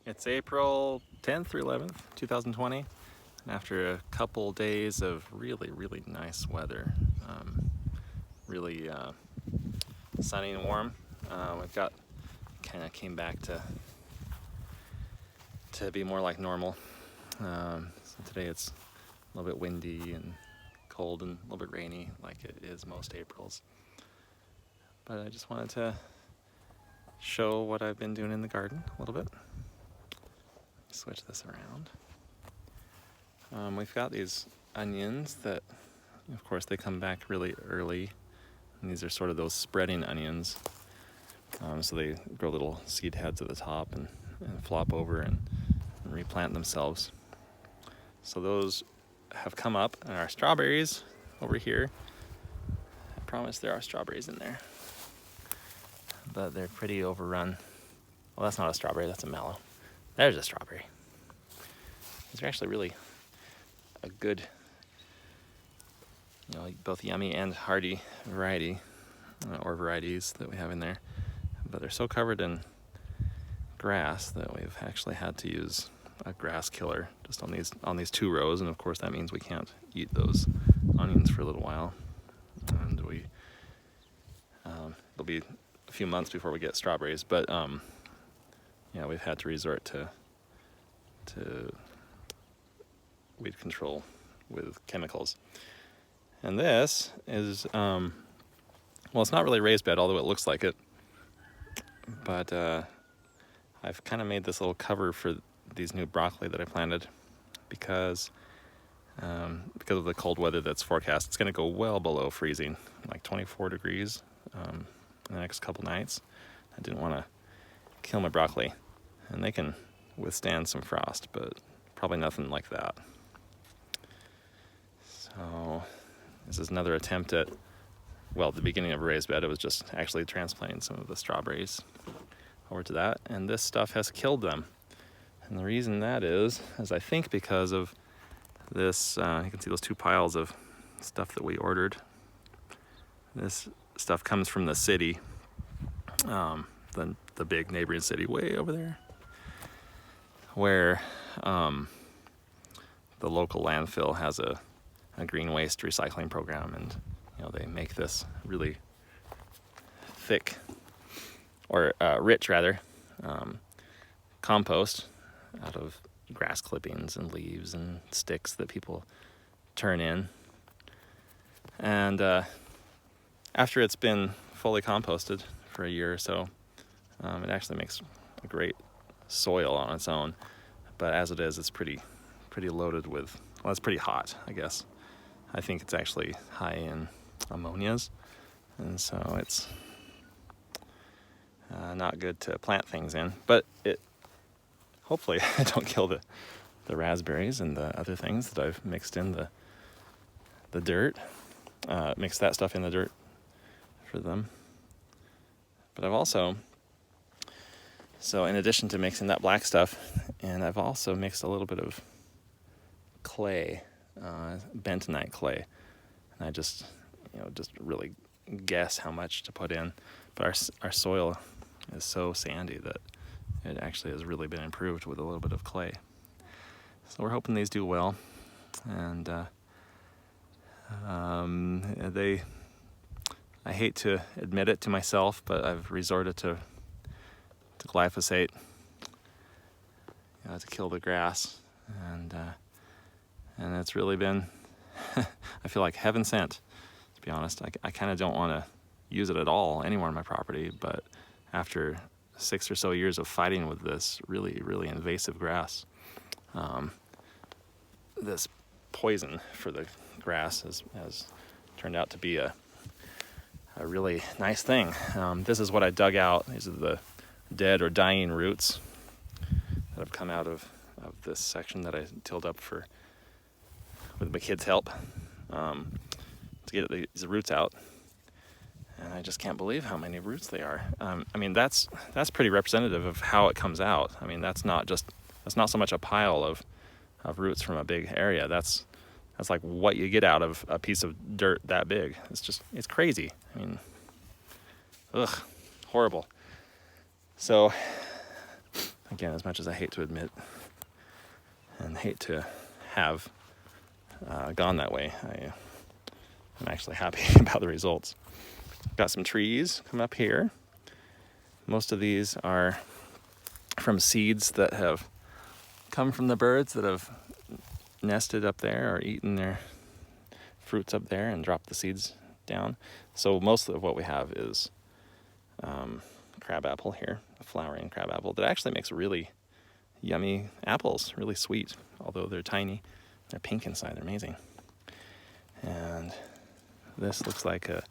It's April 10th or 11th, 2020, and after a couple days of really nice weather, really sunny and warm, we've got kind of came back to be more like normal. So today it's a little bit windy and cold and a little bit rainy, like it is most Aprils. But I just wanted to show what I've been doing in the garden a little bit. Switch this around. We've got these onions that, of course, they come back really early. And these are sort of those spreading onions. So they grow little seed heads at the top and flop over and replant themselves. So those have come up, and our strawberries over here, I promise there are strawberries in there, but they're pretty overrun. Well, that's not a strawberry, that's a mallow. There's a strawberry. These are actually really a good, both yummy and hearty variety, or varieties that we have in there. But they're so covered in grass that we've actually had to use a grass killer just on these 2 rows, and of course that means we can't eat those onions for a little while. And it'll be a few months before we get strawberries, but we've had to resort to weed control with chemicals. And this is, well, it's not really raised bed, although it looks like it. But I've kind of made this little cover for these new broccoli that I planted because of the cold weather that's forecast. It's going to go well below freezing, like 24 degrees in the next couple nights. I didn't want to kill my broccoli, and they can withstand some frost, but probably nothing like that. So this is another attempt at, well, the beginning of a raised bed. It was just actually transplanting some of the strawberries over to that, and this stuff has killed them. And the reason that is I think because of this, you can see those 2 piles of stuff that we ordered. This stuff comes from the city, the big neighboring city way over there, where the local landfill has a green waste recycling program, and they make this really thick, or rich rather, compost out of grass clippings and leaves and sticks that people turn in. And after it's been fully composted for a year or so, it actually makes a great soil on its own. But as it is, it's pretty loaded with, well, it's pretty hot, I guess. I think it's actually high in ammonias, and so it's not good to plant things in. But hopefully I don't kill the raspberries and the other things that I've mixed in the dirt, mixed that stuff in the dirt for them. But I've also, so in addition to mixing that black stuff, and I've also mixed a little bit of clay, bentonite clay, and I just really guess how much to put in. But our soil is so sandy that it actually has really been improved with a little bit of clay. So we're hoping these do well, and I hate to admit it to myself, but I've resorted to glyphosate to kill the grass, and it's really been I feel like heaven sent, to be honest. I kind of don't want to use it at all anywhere on my property, but after 6 or so years of fighting with this really invasive grass, this poison for the grass has turned out to be a really nice thing. This is what I dug out. These are the dead or dying roots that have come out of this section that I tilled up with my kids' help, to get these roots out. And I just can't believe how many roots they are. I mean, that's pretty representative of how it comes out. I mean, that's not so much a pile of roots from a big area. That's like what you get out of a piece of dirt that big. It's crazy. I mean, horrible. So again, as much as I hate to admit and hate to have gone that way, I'm actually happy about the results. Got some trees come up here. Most of these are from seeds that have come from the birds that have nested up there or eaten their fruits up there and dropped the seeds down. So most of what we have is crabapple here, a flowering crabapple that actually makes really yummy apples, really sweet, although they're tiny. They're pink inside, they're amazing. And this looks like a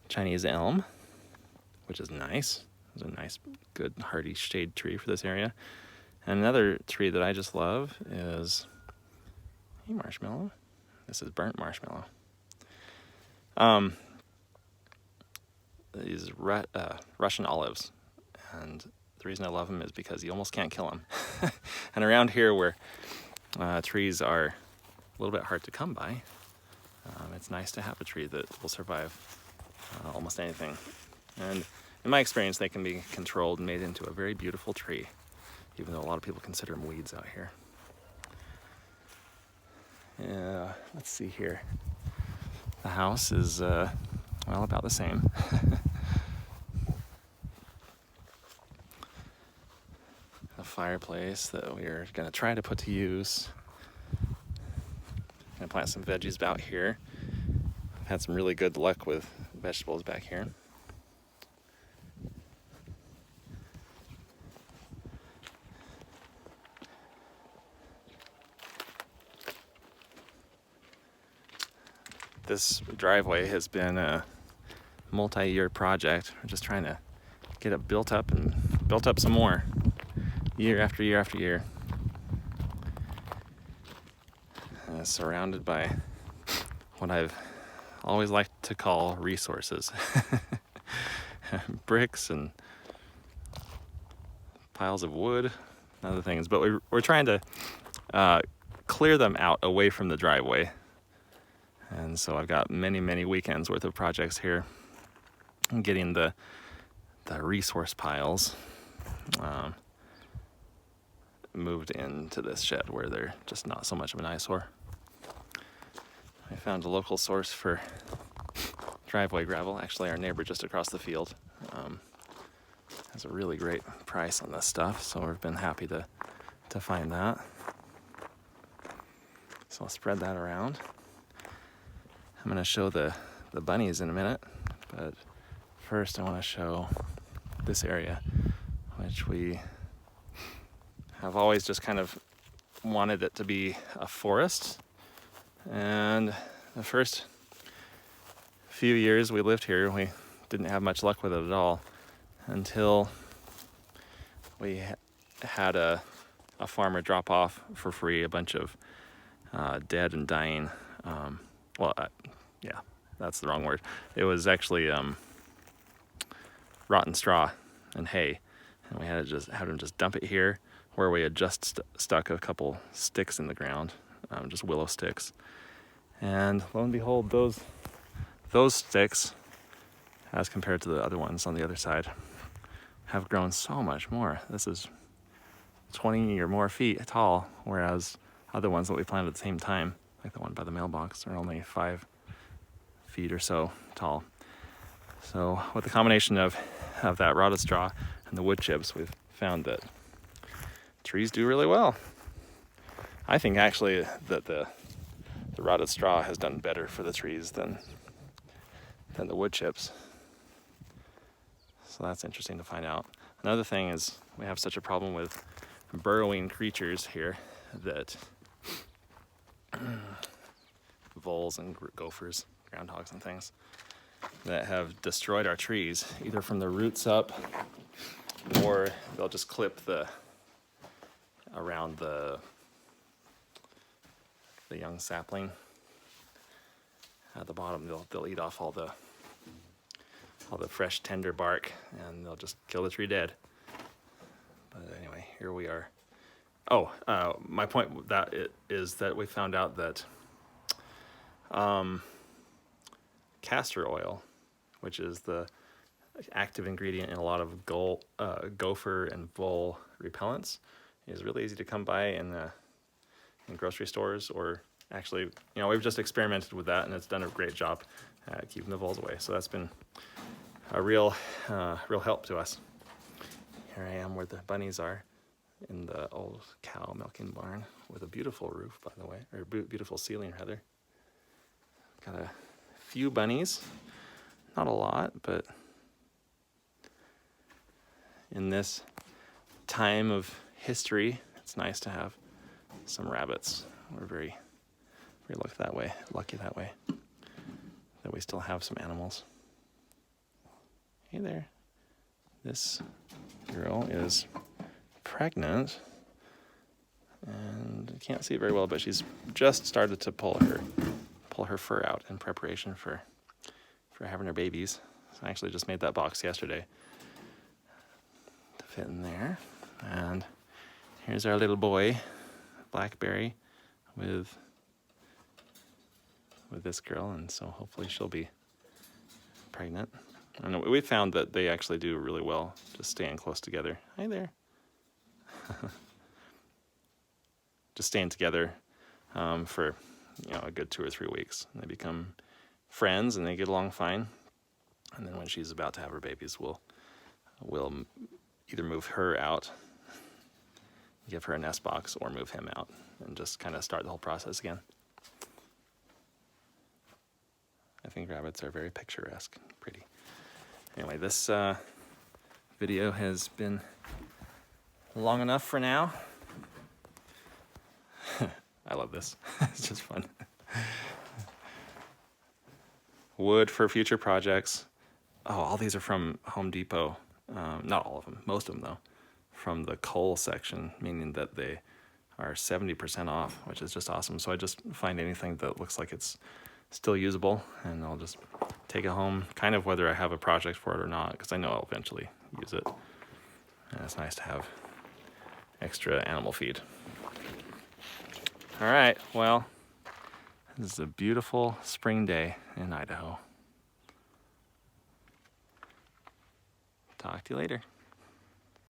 Chinese elm, which is nice. It's a nice, good, hardy shade tree for this area. And another tree that I just love is marshmallow. This is burnt marshmallow. These Russian olives, and the reason I love them is because you almost can't kill them. And around here, where trees are a little bit hard to come by, it's nice to have a tree that will survive almost anything. And in my experience, they can be controlled and made into a very beautiful tree, even though a lot of people consider them weeds out here. Yeah, let's see here. The house is, well, about the same. A fireplace that we're going to try to put to use. Gonna plant some veggies out here. I've had some really good luck with vegetables back here. This driveway has been a multi-year project. We're just trying to get it built up and built up some more, year after year after year. Surrounded by what I've always liked to call resources. Bricks and piles of wood and other things. But we're trying to clear them out away from the driveway. And so I've got many, many weekends worth of projects here, getting the resource piles moved into this shed where they're just not so much of an eyesore. I found a local source for driveway gravel. Actually, our neighbor just across the field has a really great price on this stuff, so we've been happy to find that. So I'll spread that around. I'm going to show the bunnies in a minute, but first I want to show this area, which we have always just kind of wanted it to be a forest. And the first few years we lived here, we didn't have much luck with it at all until we had a farmer drop off for free a bunch of dead and dying, yeah, that's the wrong word. It was actually rotten straw and hay, and we had him just dump it here where we had just stuck a couple sticks in the ground, just willow sticks. And lo and behold, those sticks, as compared to the other ones on the other side, have grown so much more. This is 20 or more feet tall, whereas other ones that we planted at the same time, like the one by the mailbox, are only 5 feet or so tall. So with the combination of that rotted straw and the wood chips, we've found that trees do really well. I think actually that the rotted straw has done better for the trees than the wood chips. So that's interesting to find out. Another thing is we have such a problem with burrowing creatures here that voles and gophers, groundhogs and things, that have destroyed our trees, either from the roots up, or they'll just clip around the young sapling at the bottom. They'll eat off all the fresh tender bark, and they'll just kill the tree dead. But anyway, here we are. My point with that is that we found out that castor oil, which is the active ingredient in a lot of gopher and vole repellents. It's really easy to come by in grocery stores, or actually, you know, we've just experimented with that and it's done a great job keeping the voles away. So that's been a real help to us. Here I am where the bunnies are, in the old cow milking barn with a beautiful roof, by the way, or beautiful ceiling rather. Got a few bunnies, not a lot, but in this time of history, it's nice to have some rabbits. We're very lucky that way, that we still have some animals. Hey there. This girl is pregnant, and I can't see it very well, but she's just started to pull her fur out in preparation for having her babies. So I actually just made that box yesterday to fit in there. And here's our little boy, Blackberry, with this girl, and so hopefully she'll be pregnant. And we found that they actually do really well just staying close together. Hi there. Just staying together for, you know, a good 2 or 3 weeks. And they become friends and they get along fine. And then when she's about to have her babies, we'll either move her out, give her a nest box, or move him out and just kind of start the whole process again. I think rabbits are very picturesque, pretty. Anyway, this video has been long enough for now. I love this. It's just fun. Wood for future projects. Oh, all these are from Home Depot. Not all of them, most of them though, from the coal section, meaning that they are 70% off, which is just awesome. So I just find anything that looks like it's still usable, and I'll just take it home, kind of whether I have a project for it or not, because I know I'll eventually use it. And it's nice to have extra animal feed. All right, well, this is a beautiful spring day in Idaho. Talk to you later.